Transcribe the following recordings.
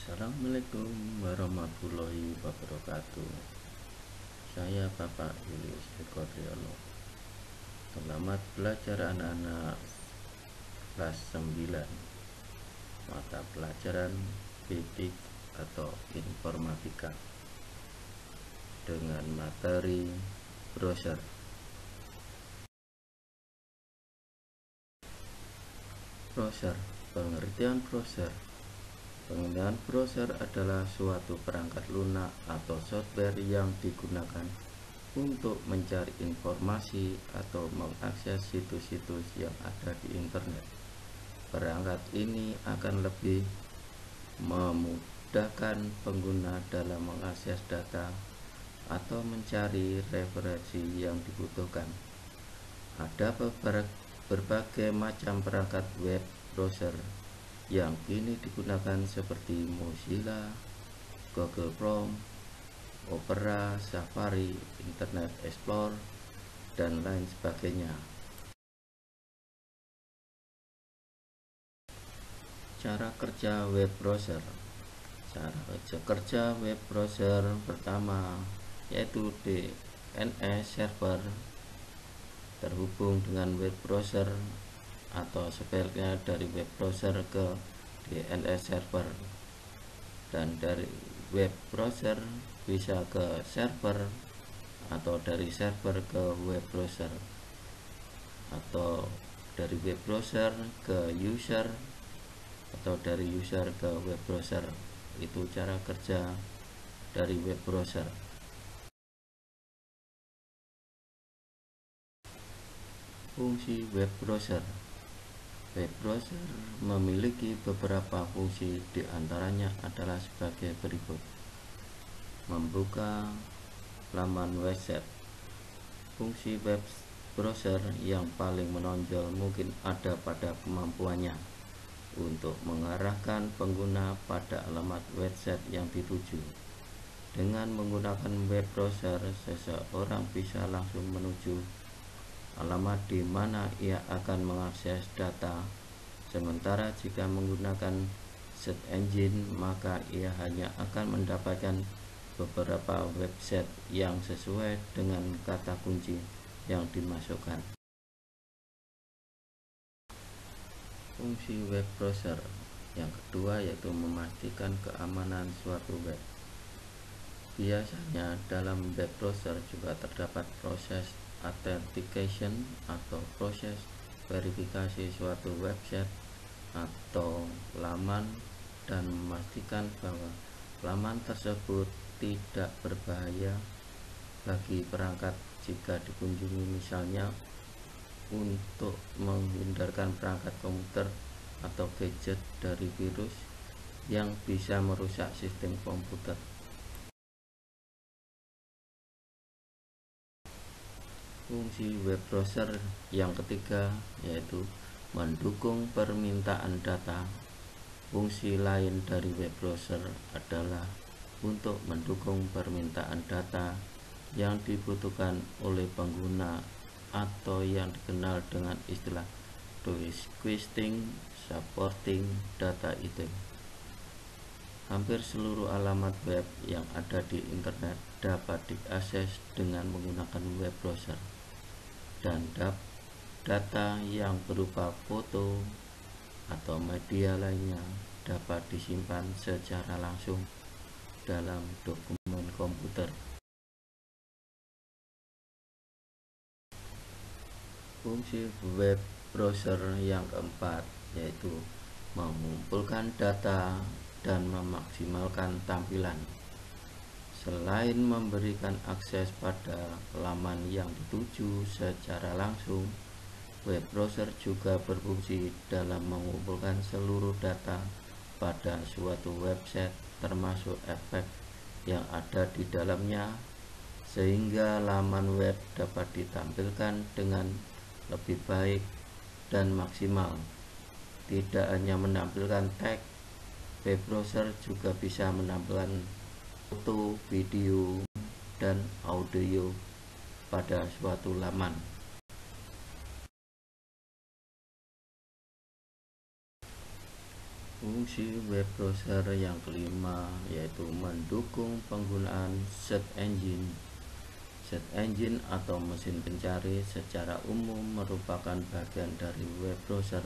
Assalamualaikum warahmatullahi wabarakatuh. Saya Bapak Julius Eko Triyono. Selamat belajar anak-anak kelas 9 mata pelajaran BIPIK atau informatika dengan materi browser. Browser, pengertian browser. Pengertian browser adalah suatu perangkat lunak atau software yang digunakan untuk mencari informasi atau mengakses situs-situs yang ada di internet. Perangkat ini akan lebih memudahkan pengguna dalam mengakses data atau mencari referensi yang dibutuhkan. Ada berbagai macam perangkat web browser yang kini digunakan seperti Mozilla, Google Chrome, Opera, Safari, Internet Explorer, dan lain sebagainya. Cara kerja web browser. Cara kerja web browser pertama yaitu DNS server terhubung dengan web browser atau sebaliknya dari web browser ke DNS server, dan dari web browser bisa ke server atau dari server ke web browser atau dari web browser ke user atau dari user ke web browser. Itu cara kerja dari web browser. Fungsi web browser. Web browser memiliki beberapa fungsi, diantaranya adalah sebagai berikut. Membuka laman website. Fungsi web browser yang paling menonjol mungkin ada pada kemampuannya untuk mengarahkan pengguna pada alamat website yang dituju. Dengan menggunakan web browser, seseorang bisa langsung menuju alamat di mana ia akan mengakses data. Sementara jika menggunakan search engine, maka ia hanya akan mendapatkan beberapa website yang sesuai dengan kata kunci yang dimasukkan. Fungsi web browser yang kedua yaitu memastikan keamanan suatu web. Biasanya dalam web browser juga terdapat proses authentication atau proses verifikasi suatu website atau laman dan memastikan bahwa laman tersebut tidak berbahaya bagi perangkat jika dikunjungi, misalnya untuk menghindarkan perangkat komputer atau gadget dari virus yang bisa merusak sistem komputer. Fungsi web browser yang ketiga yaitu mendukung permintaan data. Fungsi lain dari web browser adalah untuk mendukung permintaan data yang dibutuhkan oleh pengguna atau yang dikenal dengan istilah requesting supporting data item. Hampir seluruh alamat web yang ada di internet dapat diakses dengan menggunakan web browser, dan data yang berupa foto atau media lainnya dapat disimpan secara langsung dalam dokumen komputer. Fungsi web browser yang keempat yaitu mengumpulkan data dan memaksimalkan tampilan. Selain memberikan akses pada laman yang dituju secara langsung, web browser juga berfungsi dalam mengumpulkan seluruh data pada suatu website, termasuk efek yang ada di dalamnya, sehingga laman web dapat ditampilkan dengan lebih baik dan maksimal. Tidak hanya menampilkan teks, web browser juga bisa menampilkan foto, video, dan audio pada suatu laman. Fungsi web browser yang kelima yaitu mendukung penggunaan search engine. Search engine atau mesin pencari secara umum merupakan bagian dari web browser,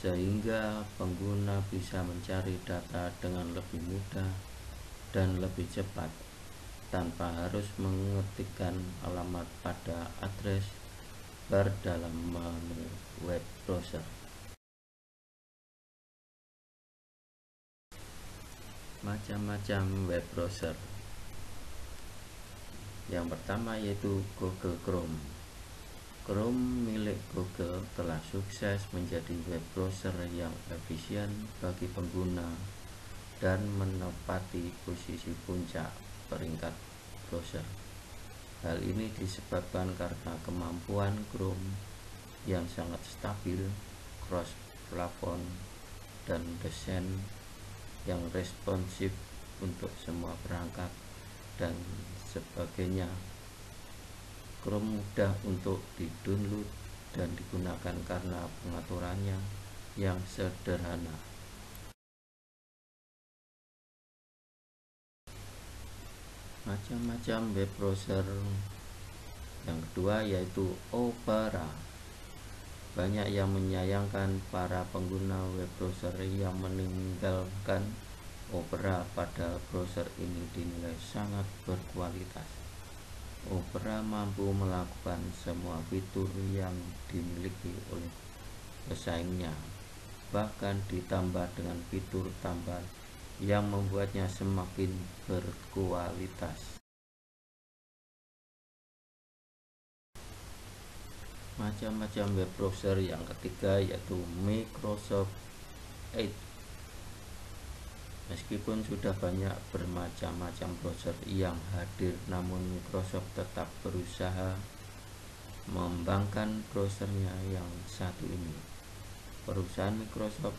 sehingga pengguna bisa mencari data dengan lebih mudah dan lebih cepat tanpa harus mengetikkan alamat pada address bar dalam menu web browser. Macam-macam web browser. Yang pertama yaitu Google Chrome. Chrome milik Google telah sukses menjadi web browser yang efisien bagi pengguna dan menempati posisi puncak peringkat browser. Hal ini disebabkan karena kemampuan Chrome yang sangat stabil, cross-platform, dan desain yang responsif untuk semua perangkat dan sebagainya. Chrome mudah untuk di-download dan digunakan karena pengaturannya yang sederhana. Macam-macam web browser. Yang kedua yaitu Opera. Banyak yang menyayangkan para pengguna web browser yang meninggalkan Opera, pada browser ini dinilai sangat berkualitas. Opera mampu melakukan semua fitur yang dimiliki oleh pesaingnya, bahkan ditambah dengan fitur tambahan yang membuatnya semakin berkualitas. Macam-macam web browser. Yang ketiga yaitu Microsoft Edge. Meskipun sudah banyak bermacam-macam browser yang hadir, namun Microsoft tetap berusaha mengembangkan browsernya yang satu ini. Perusahaan Microsoft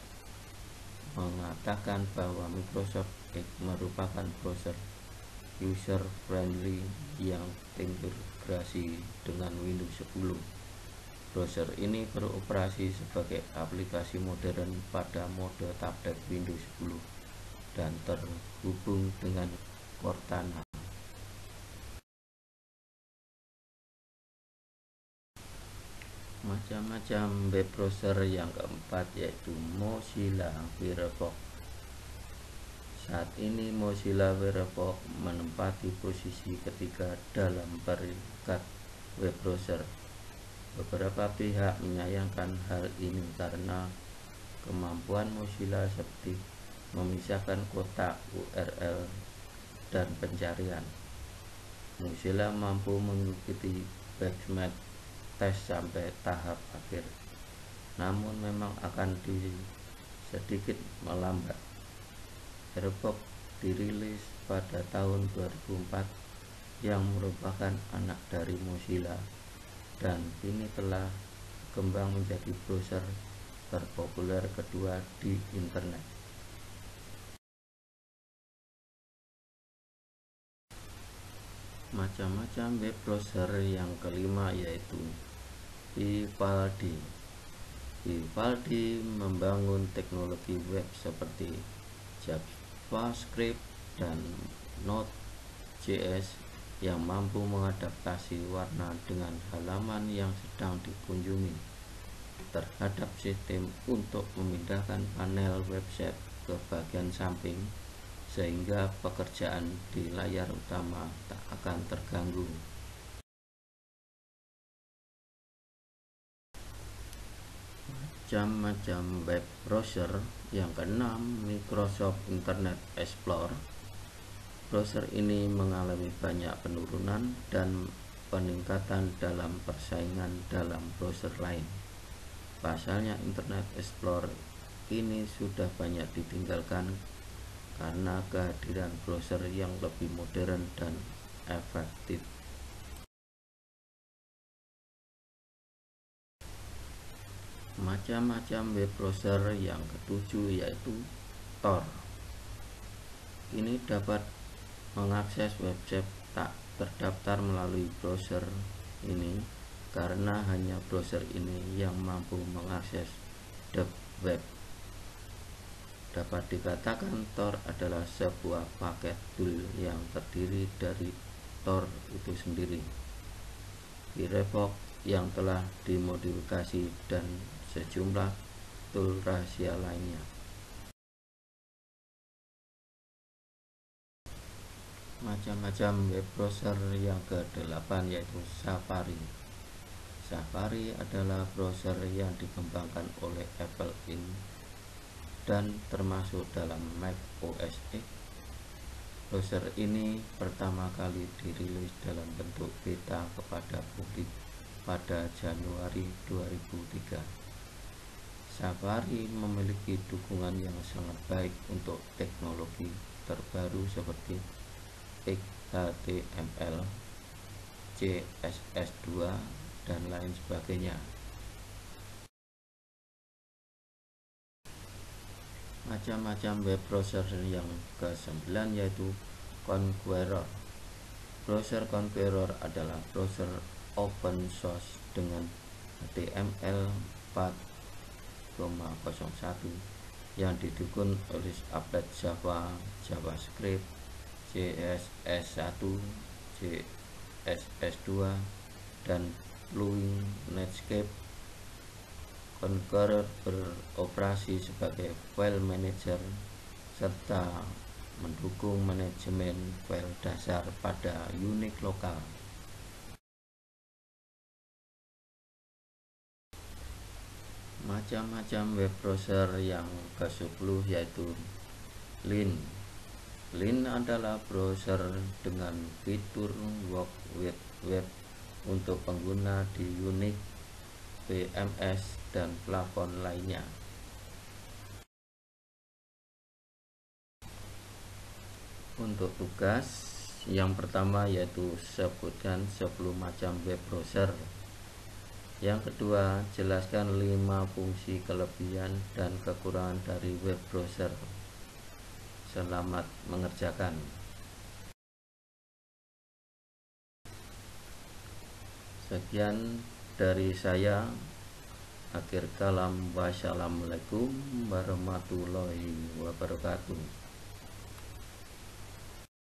mengatakan bahwa Microsoft Edge merupakan browser user-friendly yang terintegrasi dengan Windows 10. Browser ini beroperasi sebagai aplikasi modern pada mode tablet Windows 10 dan terhubung dengan Cortana. Macam-macam web browser. Yang keempat yaitu Mozilla Firefox. Saat ini Mozilla Firefox menempati posisi ketiga dalam peringkat web browser. Beberapa pihak menyayangkan hal ini karena kemampuan Mozilla seperti memisahkan kotak URL dan pencarian. Mozilla mampu mengikuti benchmark tes sampai tahap akhir, namun memang akan sedikit melambat. Firefox dirilis pada tahun 2004 yang merupakan anak dari Mozilla dan kini telah berkembang menjadi browser terpopuler kedua di internet. Macam-macam web browser. Yang kelima yaitu Vivaldi. Vivaldi membangun teknologi web seperti JavaScript dan Node.js yang mampu mengadaptasi warna dengan halaman yang sedang dikunjungi terhadap sistem untuk memindahkan panel website ke bagian samping, sehingga pekerjaan di layar utama tak akan terganggu. Macam-macam web browser. Yang keenam, Microsoft Internet Explorer. Browser ini mengalami banyak penurunan dan peningkatan dalam persaingan dalam browser lain. Pasalnya, Internet Explorer kini sudah banyak ditinggalkan karena kehadiran browser yang lebih modern dan efektif. Macam-macam web browser. Yang ketujuh yaitu Tor. Ini dapat mengakses website tak terdaftar melalui browser ini karena hanya browser ini yang mampu mengakses deep web. Dapat dikatakan Tor adalah sebuah paket tool yang terdiri dari Tor itu sendiri, Firefox yang telah dimodifikasi, dan sejumlah tool rahasia lainnya. Macam-macam web browser yang ke-8 yaitu Safari. Safari adalah browser yang dikembangkan oleh Apple Inc. dan termasuk dalam Mac OS X. Browser ini pertama kali dirilis dalam bentuk beta kepada publik pada Januari 2003. Safari memiliki dukungan yang sangat baik untuk teknologi terbaru seperti HTML, CSS2, dan lain sebagainya. Macam-macam web browser yang ke-9 yaitu Conqueror. Browser Conqueror adalah browser open source dengan HTML 4.01 yang didukung oleh applet Java, JavaScript, CSS1, CSS2, dan plugin Netscape. Conqueror beroperasi sebagai file manager serta mendukung manajemen file dasar pada Unix lokal. Macam-macam web browser yang ke-10 yaitu Lin. Lin adalah browser dengan fitur work with web untuk pengguna di Unix, VMS, dan plafon lainnya. Untuk tugas yang pertama yaitu sebutkan 10 macam web browser. Yang kedua, jelaskan 5 fungsi kelebihan dan kekurangan dari web browser. Selamat mengerjakan. Sekian dari saya. Akhir kalam, wassalamualaikum warahmatullahi wabarakatuh.